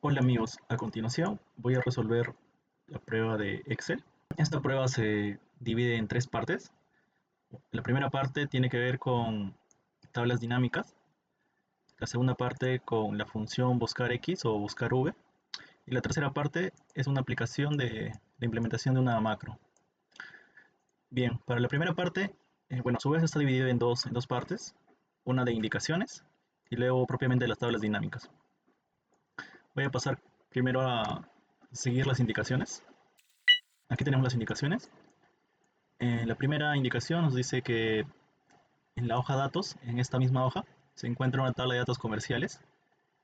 Hola amigos, a continuación voy a resolver la prueba de Excel. Esta prueba se divide en tres partes. La primera parte tiene que ver con tablas dinámicas, la segunda parte con la función buscar X o buscar V, y la tercera parte es una aplicación de la implementación de una macro. Bien, para la primera parte, bueno, a su vez está dividido en dos partes, una de indicaciones y luego propiamente las tablas dinámicas. Voy a pasar primero a seguir las indicaciones. Aquí tenemos las indicaciones. La primera indicación nos dice que en la hoja datos, en esta misma hoja, se encuentra una tabla de datos comerciales.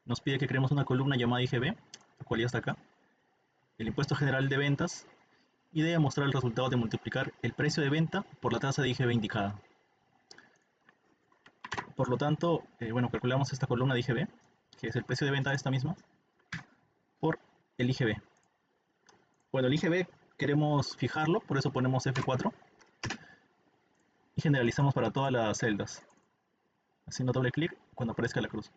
Nos pide que creemos una columna llamada IGB, la cual ya está acá, el impuesto general de ventas, y debe mostrar el resultado de multiplicar el precio de venta por la tasa de IGB indicada. Por lo tanto, bueno, calculamos esta columna de IGB, que es el precio de venta de esta misma, por el IGB. Bueno, el IGB queremos fijarlo, por eso ponemos F4 y generalizamos para todas las celdas, haciendo doble clic cuando aparezca la cruz.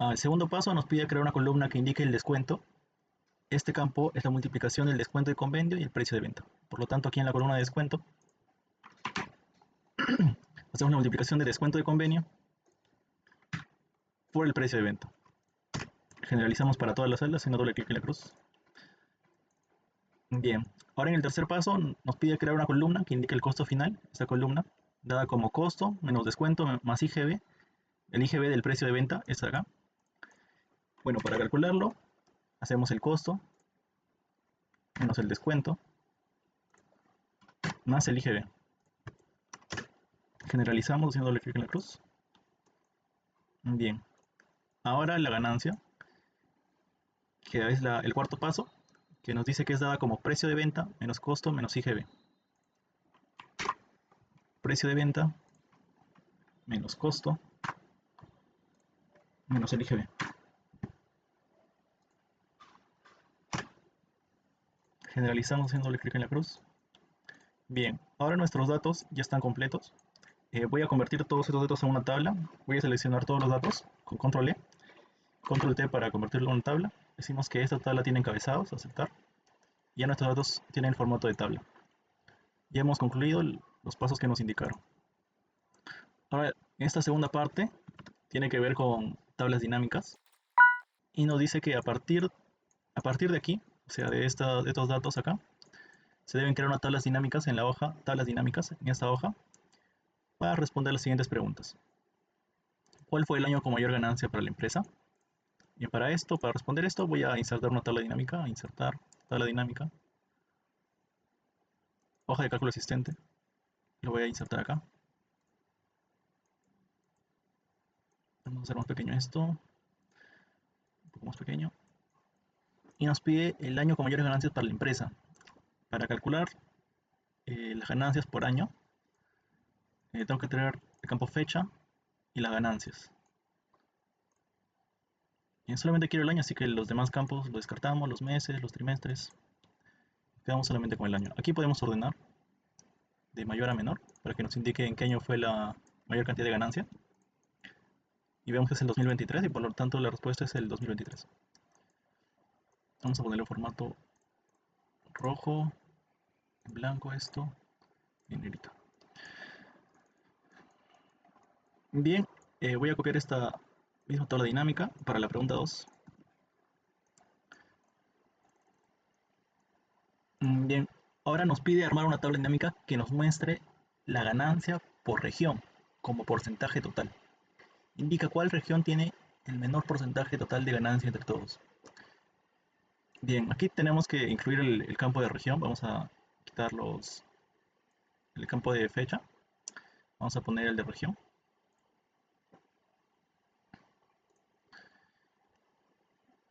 El segundo paso nos pide crear una columna que indique el descuento. Este campo es la multiplicación del descuento de convenio y el precio de venta. Por lo tanto, aquí en la columna de descuento, hacemos la multiplicación de descuento de convenio por el precio de venta. Generalizamos para todas las celdas haciendo doble clic en la cruz. Bien, ahora en el tercer paso nos pide crear una columna que indique el costo final. Esta columna, dada como costo menos descuento más IGB. El IGB del precio de venta está acá. Bueno, para calcularlo, hacemos el costo menos el descuento más el IGB. Generalizamos haciendo doble clic en la cruz. Bien, ahora la ganancia, que es el cuarto paso, que nos dice que es dada como precio de venta menos costo menos IGB. Precio de venta menos costo menos el IGB. Generalizamos haciendo doble clic en la cruz. Bien, ahora nuestros datos ya están completos. Voy a convertir todos estos datos en una tabla. Voy a seleccionar todos los datos con control E, control T para convertirlo en una tabla. Decimos que esta tabla tiene encabezados, aceptar. Ya nuestros datos tienen el formato de tabla. Ya hemos concluido los pasos que nos indicaron. Ahora, esta segunda parte tiene que ver con tablas dinámicas y nos dice que a partir de aquí, o sea, de estos datos acá, se deben crear unas tablas dinámicas en la hoja, tablas dinámicas en esta hoja, para responder las siguientes preguntas. ¿Cuál fue el año con mayor ganancia para la empresa? Y para responder esto, voy a insertar una tabla dinámica, insertar tabla dinámica, hoja de cálculo existente, lo voy a insertar acá. Vamos a hacer más pequeño esto, un poco más pequeño. Y nos pide el año con mayores ganancias para la empresa. Para calcular las ganancias por año, tengo que tener el campo fecha y las ganancias. Y solamente quiero el año, así que los demás campos los descartamos, los meses, los trimestres. Quedamos solamente con el año. Aquí podemos ordenar de mayor a menor para que nos indique en qué año fue la mayor cantidad de ganancia. Y vemos que es el 2023 y por lo tanto la respuesta es el 2023. Vamos a ponerle en formato rojo, en blanco esto, y en negrito. Bien, voy a copiar esta misma tabla dinámica para la pregunta 2. Bien, ahora nos pide armar una tabla dinámica que nos muestre la ganancia por región como porcentaje total. Indica cuál región tiene el menor porcentaje total de ganancia entre todos. Bien, aquí tenemos que incluir el campo de región. Vamos a quitar el campo de fecha. Vamos a poner el de región.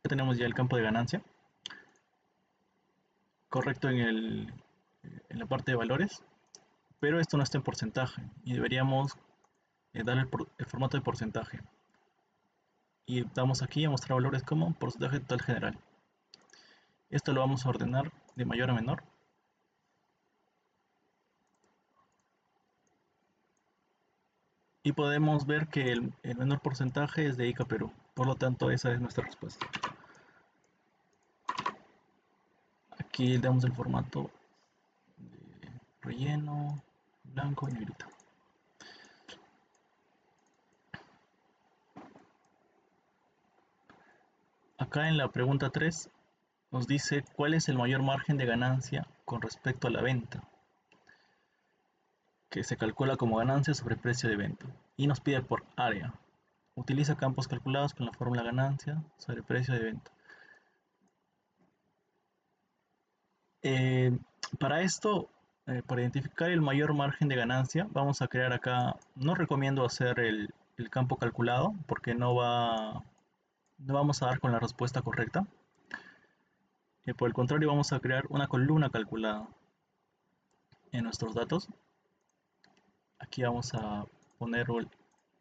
Ya tenemos ya el campo de ganancia. Correcto en la parte de valores. Pero esto no está en porcentaje. Y deberíamos darle el formato de porcentaje. Y damos aquí a mostrar valores como porcentaje total general. Esto lo vamos a ordenar de mayor a menor. Y podemos ver que el menor porcentaje es de Ica Perú. Por lo tanto, esa es nuestra respuesta. Aquí le damos el formato de relleno, blanco y negrita. Acá en la pregunta 3 nos dice cuál es el mayor margen de ganancia con respecto a la venta, que se calcula como ganancia sobre precio de venta, y nos pide por área. Utiliza campos calculados con la fórmula ganancia sobre precio de venta. Eh, para esto, para identificar el mayor margen de ganancia, vamos a crear acá, no recomiendo hacer el campo calculado porque no vamos a dar con la respuesta correcta. Por el contrario, vamos a crear una columna calculada en nuestros datos. Aquí vamos a poner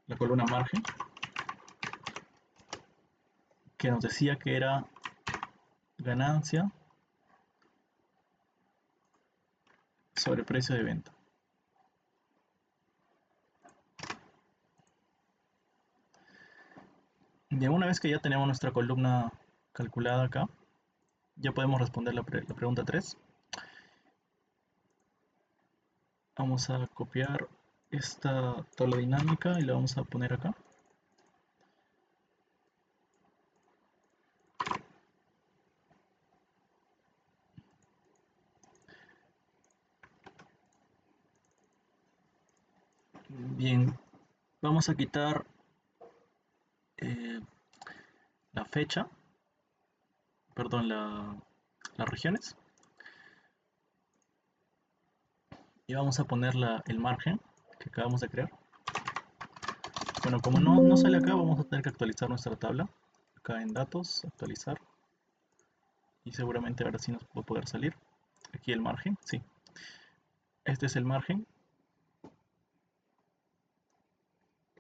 la columna margen, que nos decía que era ganancia sobre precio de venta. Y una vez que ya tenemos nuestra columna calculada acá, ya podemos responder la pregunta 3. Vamos a copiar esta tabla dinámica y la vamos a poner acá. Bien, vamos a quitar eh, la fecha, perdón, las regiones, y vamos a poner el margen que acabamos de crear. Bueno, como no sale acá, vamos a tener que actualizar nuestra tabla. Acá en datos, actualizar, y seguramente ahora sí nos va a poder salir. Aquí el margen, sí. Este es el margen.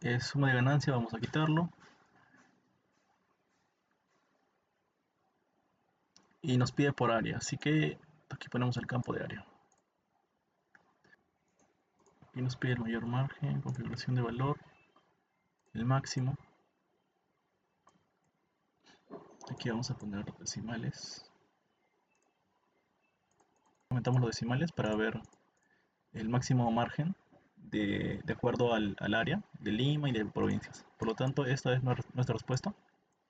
Es suma de ganancia, vamos a quitarlo. Y nos pide por área, así que aquí ponemos el campo de área. Aquí nos pide el mayor margen, configuración de valor, el máximo. Aquí vamos a poner decimales. Aumentamos los decimales para ver el máximo margen de acuerdo al área de Lima y de provincias. Por lo tanto, esta es nuestra respuesta.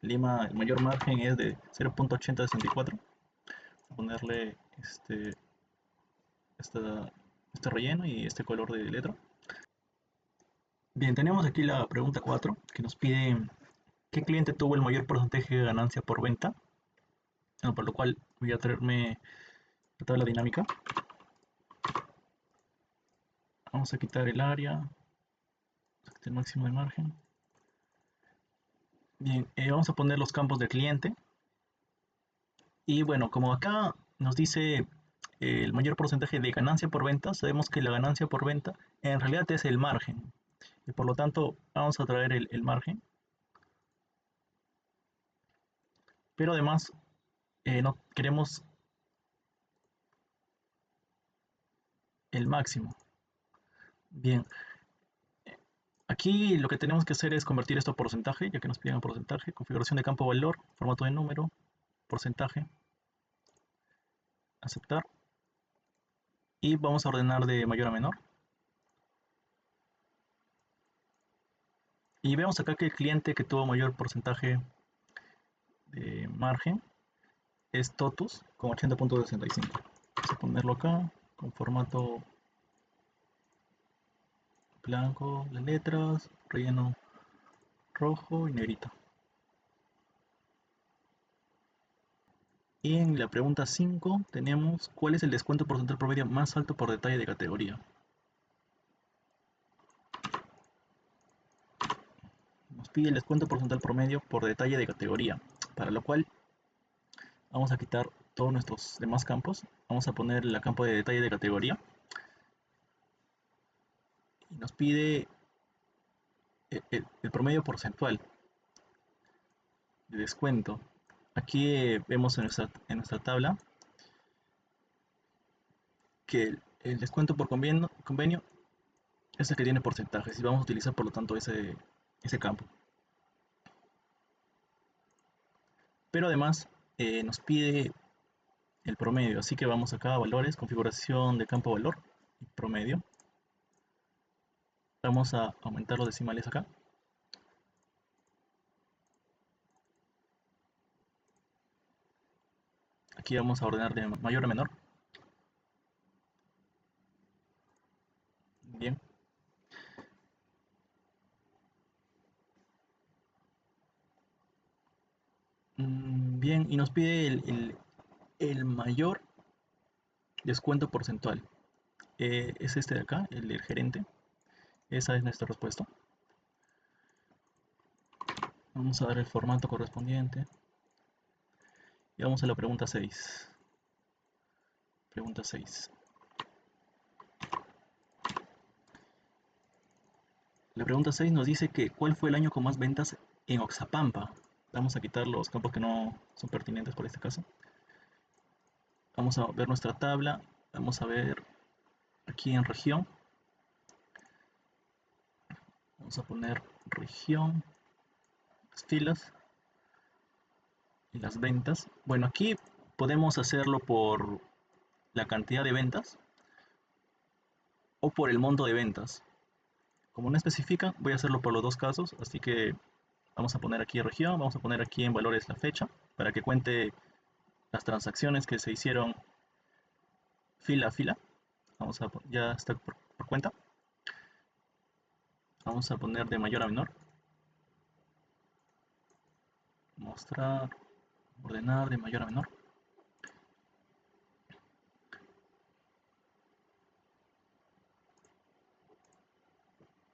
Lima, el mayor margen es de 0.8064. Vamos a ponerle este relleno y este color de letra. Bien, tenemos aquí la pregunta 4 que nos pide qué cliente tuvo el mayor porcentaje de ganancia por venta. Bueno, por lo cual voy a traerme la tabla dinámica. Vamos a quitar el área, el máximo de margen. Bien, vamos a poner los campos del cliente. Y bueno, como acá nos dice el mayor porcentaje de ganancia por venta, sabemos que la ganancia por venta en realidad es el margen. Y por lo tanto, vamos a traer el margen. Pero además, no queremos el máximo. Bien, aquí lo que tenemos que hacer es convertir esto a porcentaje, ya que nos piden un porcentaje. Configuración de campo valor, formato de número, porcentaje, aceptar. Y vamos a ordenar de mayor a menor. Y vemos acá que el cliente que tuvo mayor porcentaje de margen es Totus con 80.65. Vamos a ponerlo acá con formato blanco, las letras, relleno rojo y negrito. Y en la pregunta 5 tenemos ¿cuál es el descuento porcentual promedio más alto por detalle de categoría? Nos pide el descuento porcentual promedio por detalle de categoría, para lo cual vamos a quitar todos nuestros demás campos. Vamos a poner el campo de detalle de categoría y nos pide el promedio porcentual de descuento. Aquí vemos en nuestra tabla que el descuento por convenio es el que tiene porcentajes y vamos a utilizar por lo tanto ese campo. Pero además nos pide el promedio. Así que vamos acá a valores, configuración de campo valor y promedio. Vamos a aumentar los decimales acá. Aquí vamos a ordenar de mayor a menor. Bien. Bien, y nos pide el mayor descuento porcentual. Es este de acá, el del gerente. Esa es nuestra respuesta. Vamos a dar el formato correspondiente. Y vamos a la pregunta 6. Pregunta 6. La pregunta 6 nos dice que ¿cuál fue el año con más ventas en Oxapampa? Vamos a quitar los campos que no son pertinentes por este caso. Vamos a ver nuestra tabla. Vamos a ver aquí en región. Vamos a poner región, las filas y las ventas. Bueno, aquí podemos hacerlo por la cantidad de ventas o por el monto de ventas. Como no especifica, voy a hacerlo por los dos casos, así que vamos a poner aquí región, vamos a poner aquí en valores la fecha, para que cuente las transacciones que se hicieron fila a fila. Ya está por cuenta. Vamos a poner de mayor a menor. Mostrar, ordenar de mayor a menor.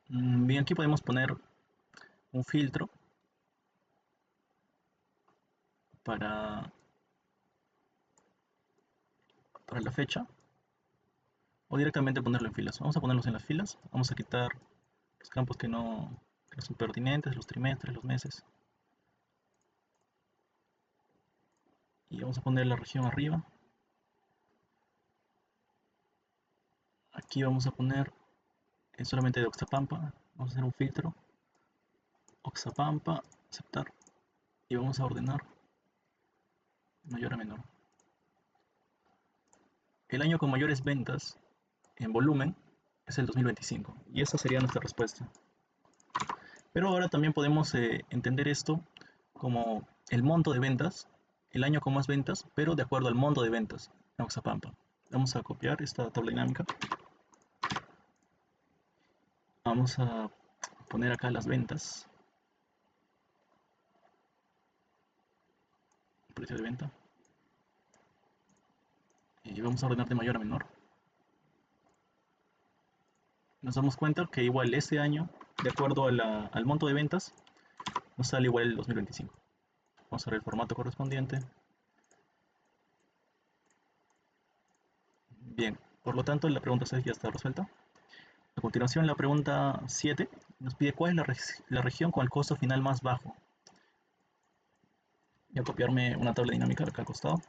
Bien, aquí podemos poner un filtro para, para la fecha o directamente ponerlo en filas. Vamos a ponerlos en las filas. Vamos a quitar los campos que no son pertinentes, los trimestres, los meses. Y vamos a poner la región arriba. Aquí vamos a poner solamente de Oxapampa. Vamos a hacer un filtro. Oxapampa, aceptar. Y vamos a ordenar de mayor a menor. El año con mayores ventas en volumen es el 2025. Y esa sería nuestra respuesta. Pero ahora también podemos entender esto como el monto de ventas, el año con más ventas, pero de acuerdo al monto de ventas en Oxapampa. Vamos a copiar esta tabla dinámica. Vamos a poner acá las ventas. Precio de venta. Y vamos a ordenar de mayor a menor. Nos damos cuenta que igual este año, de acuerdo al monto de ventas, nos sale igual el 2025. Vamos a ver el formato correspondiente. Bien, por lo tanto la pregunta 6 ya está resuelta. A continuación la pregunta 7 nos pide cuál es la región con el costo final más bajo. Voy a copiarme una tabla dinámica de acá al costado.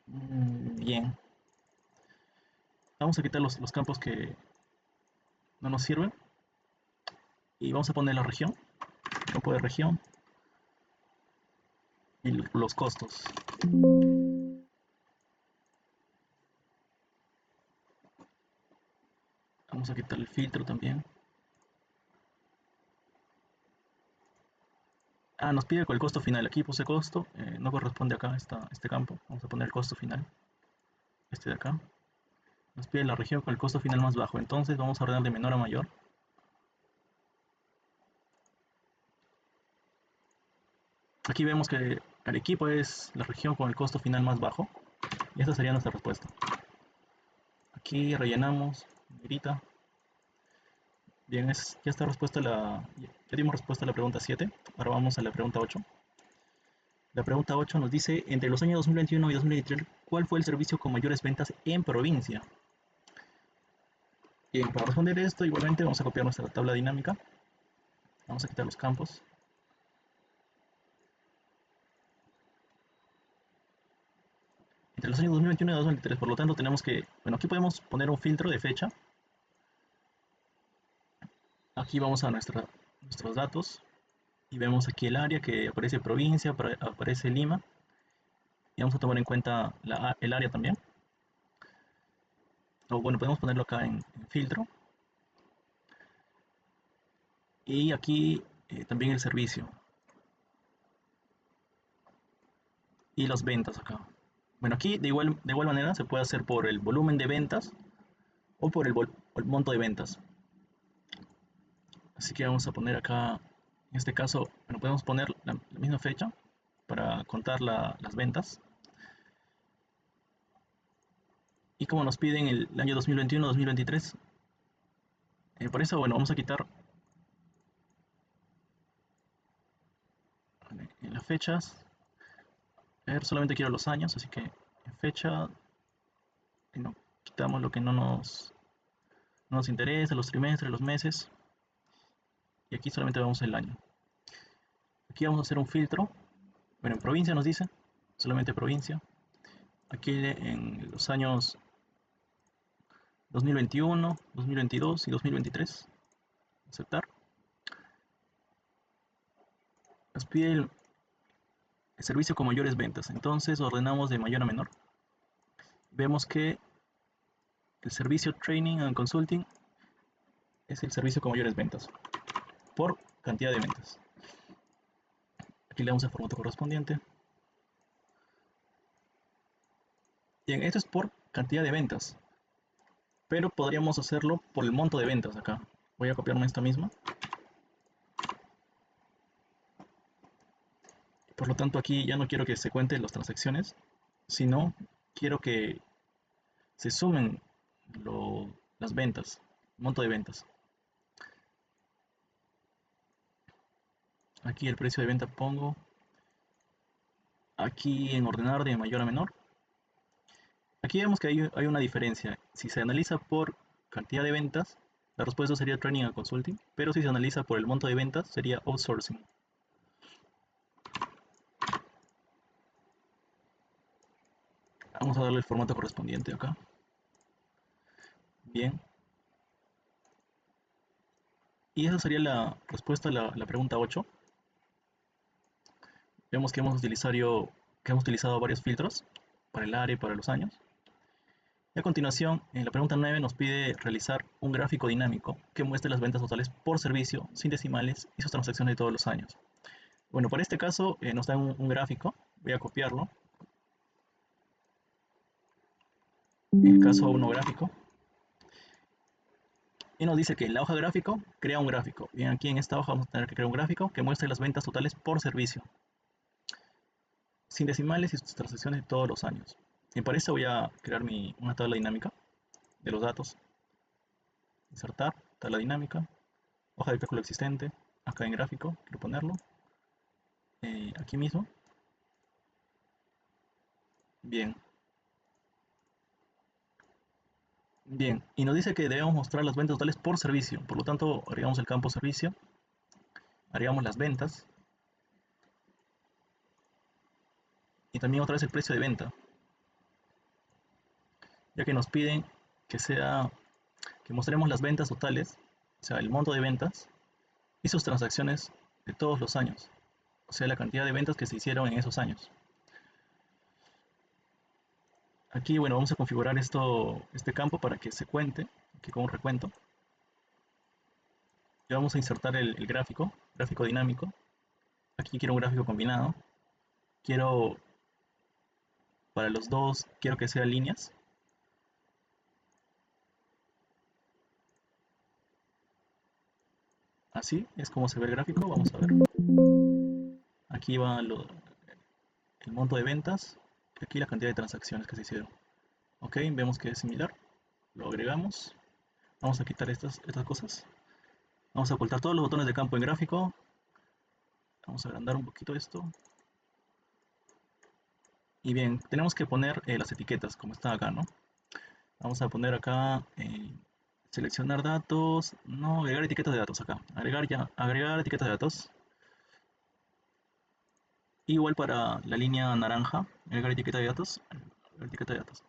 Bien. Vamos a quitar los campos que no nos sirven. Y vamos a poner la región, campo de región y los costos. Vamos a quitar el filtro también. Nos pide con el costo final. Aquí puse costo, no corresponde acá este campo. Vamos a poner el costo final, este de acá. Nos pide la región con el costo final más bajo. Entonces vamos a ordenar de menor a mayor. Aquí vemos que Arequipa es la región con el costo final más bajo. Y esta sería nuestra respuesta. Aquí rellenamos, negrita. Bien, ya está ya dimos respuesta a la pregunta 7. Ahora vamos a la pregunta 8. La pregunta 8 nos dice, entre los años 2021 y 2023, ¿cuál fue el servicio con mayores ventas en provincia? Bien, para responder esto, igualmente vamos a copiar nuestra tabla dinámica. Vamos a quitar los campos. Entre los años 2021 y 2023, por lo tanto tenemos que, bueno, aquí podemos poner un filtro de fecha. Aquí vamos a nuestros datos Y vemos aquí el área que aparece provincia, aparece Lima. Y vamos a tomar en cuenta el área también. O bueno, podemos ponerlo acá en filtro. Y aquí también el servicio. Y las ventas acá. Bueno, aquí de igual manera se puede hacer por el volumen de ventas o por el monto de ventas. Así que vamos a poner acá, en este caso, bueno, podemos poner la misma fecha para contar las ventas. Y como nos piden el año 2021-2023, por eso, bueno, vamos a quitar en las fechas. A ver, solamente quiero los años, así que en fecha, no, quitamos lo que no nos interesa, los trimestres, los meses. Y aquí solamente vemos el año. Aquí vamos a hacer un filtro. Bueno, en provincia nos dice, solamente provincia. Aquí en los años 2021, 2022 y 2023. Aceptar. Nos pide el servicio con mayores ventas. Entonces ordenamos de mayor a menor. Vemos que el servicio Training and Consulting es el servicio con mayores ventas por cantidad de ventas. Aquí le damos el formato correspondiente. Bien, esto es por cantidad de ventas, pero podríamos hacerlo por el monto de ventas acá. Voy a copiarme esta misma. Por lo tanto, aquí ya no quiero que se cuenten las transacciones, sino quiero que se sumen las ventas, monto de ventas. Aquí el precio de venta pongo aquí en ordenar de mayor a menor. Aquí vemos que hay una diferencia. Si se analiza por cantidad de ventas, la respuesta sería Training and Consulting, pero si se analiza por el monto de ventas, sería Outsourcing. Vamos a darle el formato correspondiente acá. Bien. Y esa sería la respuesta a la pregunta 8. Vemos que hemos utilizado varios filtros para el área y para los años. Y a continuación, en la pregunta 9 nos pide realizar un gráfico dinámico que muestre las ventas totales por servicio, sin decimales y sus transacciones de todos los años. Bueno, para este caso nos da un gráfico. Voy a copiarlo. En el caso 1 gráfico. Y nos dice que en la hoja gráfico crea un gráfico. Bien, aquí en esta hoja vamos a tener que crear un gráfico que muestre las ventas totales por servicio, sin decimales y sus transacciones de todos los años. Y para eso voy a crear una tabla dinámica de los datos. Insertar, tabla dinámica, hoja de cálculo existente, acá en gráfico, quiero ponerlo. Aquí mismo. Bien. Bien, y nos dice que debemos mostrar las ventas totales por servicio. Por lo tanto, agregamos el campo servicio, agregamos las ventas y también otra vez el precio de venta, ya que nos piden que mostremos las ventas totales, o sea, el monto de ventas y sus transacciones de todos los años, o sea, la cantidad de ventas que se hicieron en esos años. Aquí, bueno, vamos a configurar este campo para que se cuente, aquí con un recuento. Y vamos a insertar el gráfico dinámico. Aquí quiero un gráfico combinado. Para los dos, quiero que sean líneas. Así es como se ve el gráfico. Vamos a ver. Aquí va el monto de ventas. Y aquí la cantidad de transacciones que se hicieron. Ok, vemos que es similar. Lo agregamos. Vamos a quitar estas cosas. Vamos a ocultar todos los botones de campo en gráfico. Vamos a agrandar un poquito esto. Y bien, tenemos que poner las etiquetas como están acá, ¿no? Vamos a poner acá seleccionar datos, no, agregar etiquetas de datos acá. Agregar etiquetas de datos. Igual para la línea naranja, agregar etiqueta de datos. Agregar etiqueta de datos.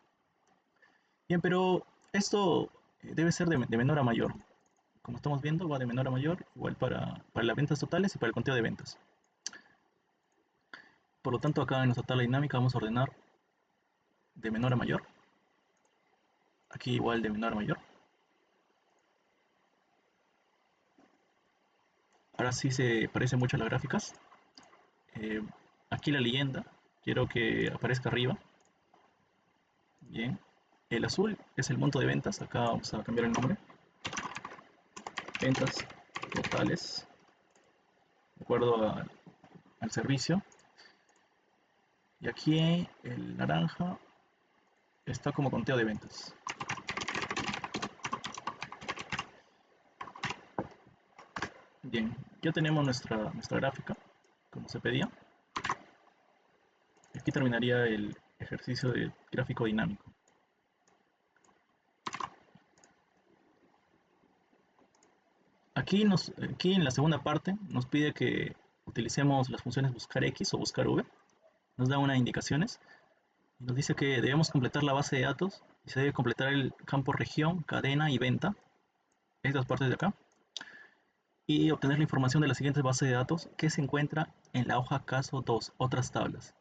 Bien, pero esto debe ser de menor a mayor. Como estamos viendo, va de menor a mayor, igual para las ventas totales y para el conteo de ventas. Por lo tanto, acá en nuestra tabla dinámica vamos a ordenar de menor a mayor. Aquí igual de menor a mayor. Ahora sí se parecen mucho las gráficas. Eh, Aquí la leyenda, quiero que aparezca arriba. Bien. El azul es el monto de ventas. Acá vamos a cambiar el nombre. Ventas totales, de acuerdo al servicio. Y aquí el naranja está como conteo de ventas. Bien, ya tenemos nuestra gráfica, como se pedía. Aquí terminaría el ejercicio de gráfico dinámico. Aquí en la segunda parte nos pide que utilicemos las funciones buscar X o buscar V. Nos da unas indicaciones. Nos dice que debemos completar la base de datos y se debe completar el campo región, cadena y venta. Estas partes de acá. Y obtener la información de la siguiente base de datos que se encuentra en la hoja caso 2, otras tablas.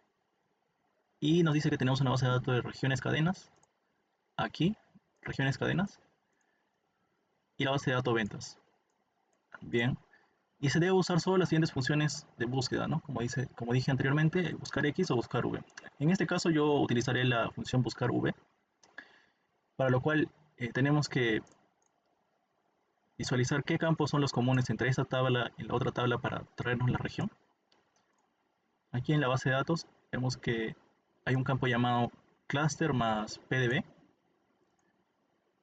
Y nos dice que tenemos una base de datos de regiones cadenas, aquí, regiones cadenas, y la base de datos ventas. Bien, y se debe usar solo las siguientes funciones de búsqueda, ¿no? Como dije anteriormente, buscar X o buscar V. En este caso yo utilizaré la función buscar V, para lo cual tenemos que visualizar qué campos son los comunes entre esta tabla y la otra tabla para traernos la región. Aquí en la base de datos vemos que hay un campo llamado cluster más PDB.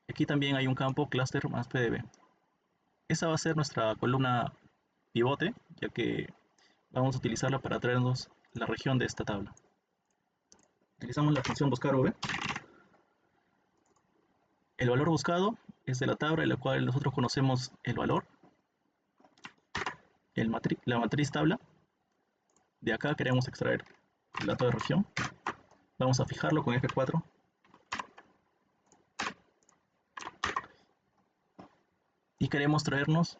Aquí también hay un campo cluster más PDB. Esa va a ser nuestra columna pivote, ya que vamos a utilizarla para traernos la región de esta tabla. Utilizamos la función buscar V. El valor buscado es de la tabla en la cual nosotros conocemos el valor, la matriz tabla. De acá queremos extraer el dato de región. Vamos a fijarlo con F4. Y queremos traernos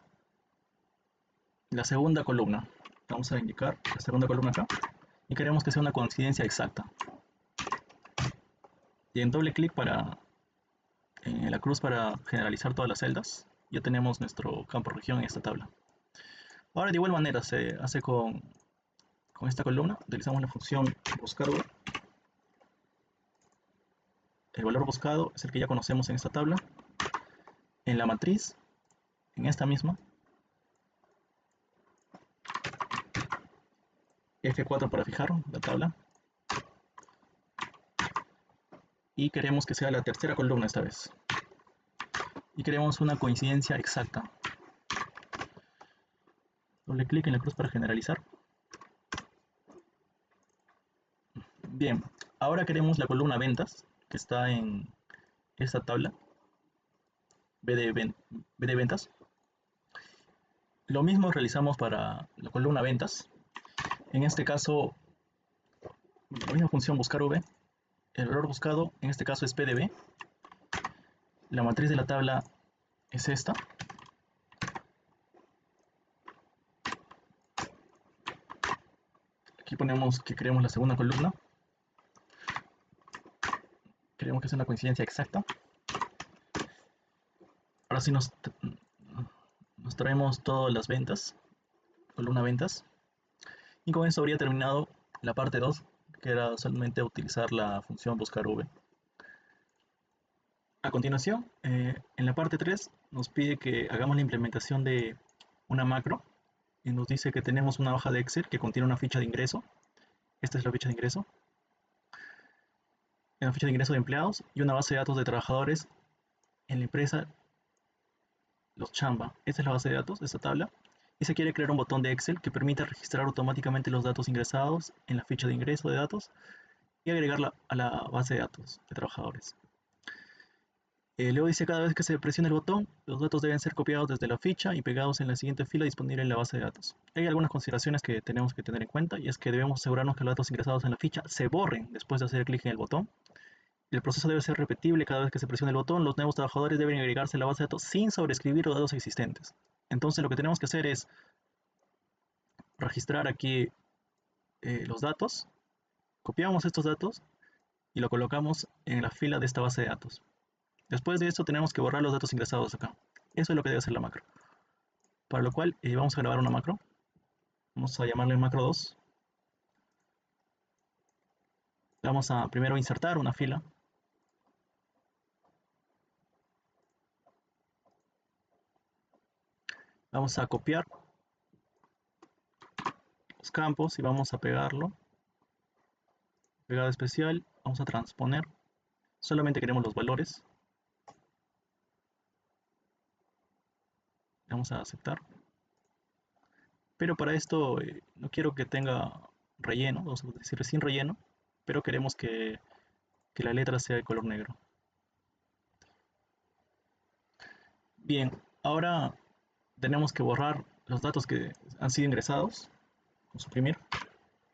la segunda columna. Vamos a indicar la segunda columna acá. Y queremos que sea una coincidencia exacta. Y en doble clic en la cruz para generalizar todas las celdas, ya tenemos nuestro campo región en esta tabla. Ahora de igual manera se hace con esta columna. Utilizamos la función buscar V. El valor buscado es el que ya conocemos en esta tabla. En la matriz, en esta misma, F4 para fijar la tabla. Y queremos que sea la tercera columna esta vez. Y queremos una coincidencia exacta. Doble clic en la cruz para generalizar. Bien, ahora queremos la columna ventas, que está en esta tabla, B de ventas. Lo mismo realizamos para la columna ventas. En este caso, la misma función buscar V. El valor buscado en este caso es PDB. La matriz de la tabla es esta. Aquí ponemos que queremos la segunda columna. Queremos que sea una coincidencia exacta. Ahora sí nos traemos todas las ventas, columna ventas. Y con eso habría terminado la parte 2, que era solamente utilizar la función buscar V. A continuación, en la parte 3 nos pide que hagamos la implementación de una macro y nos dice que tenemos una hoja de Excel que contiene una ficha de ingreso. Esta es la ficha de ingreso. Una ficha de ingreso de empleados y una base de datos de trabajadores en la empresa Los Chamba. Esta es la base de datos, esta tabla. Y se quiere crear un botón de Excel que permita registrar automáticamente los datos ingresados en la ficha de ingreso de datos y agregarla a la base de datos de trabajadores. Luego dice cada vez que se presione el botón, los datos deben ser copiados desde la ficha y pegados en la siguiente fila disponible en la base de datos. Hay algunas consideraciones que tenemos que tener en cuenta y es que debemos asegurarnos que los datos ingresados en la ficha se borren después de hacer clic en el botón. El proceso debe ser repetible cada vez que se presione el botón. Los nuevos trabajadores deben agregarse a la base de datos sin sobreescribir los datos existentes. Entonces lo que tenemos que hacer es registrar aquí los datos Copiamos estos datos y lo colocamos en la fila de esta base de datos. Después de esto tenemos que borrar los datos ingresados acá. Eso es lo que debe hacer la macro. Para lo cual vamos a grabar una macro. Vamos a llamarle macro 2. Vamos a primero insertar una fila. Vamos a copiar los campos y vamos a pegarlo. Pegada especial, vamos a transponer. Solamente queremos los valores. Vamos a aceptar. Pero para esto no quiero que tenga relleno, vamos a decir sin relleno, pero queremos que la letra sea de color negro. Bien, ahora tenemos que borrar los datos que han sido ingresados, suprimir,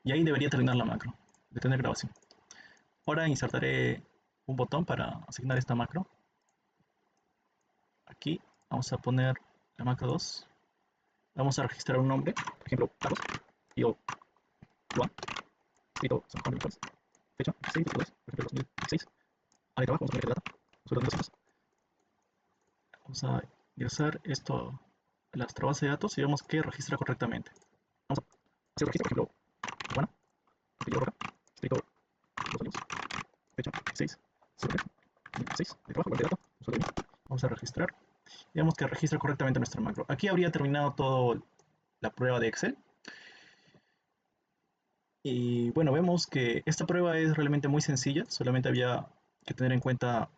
y ahí debería terminar la macro, detener grabación. Ahora insertaré un botón para asignar esta macro. Aquí vamos a poner la macro 2. Vamos a registrar un nombre, por ejemplo, Carlos, y o Juan, escrito San Juan de Nicolás, fecha 16 de 2, por ejemplo, 2016. Área de trabajo, vamos a poner de data, suelo de 200. Vamos a ingresar esto a nuestra base de datos y vemos que registra correctamente. Vamos a hacer un registro, por ejemplo, Juana, apellido Roca, escrito 2 años, fecha 6, 6, de trabajo, de data, usuario de Vamos a registrar. Y vemos que registra correctamente nuestra macro. Aquí habría terminado toda la prueba de Excel. Y bueno, vemos que esta prueba es realmente muy sencilla. Solamente había que tener en cuenta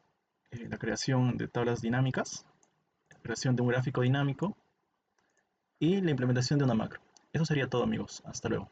la creación de tablas dinámicas, la creación de un gráfico dinámico y la implementación de una macro. Eso sería todo, amigos. Hasta luego.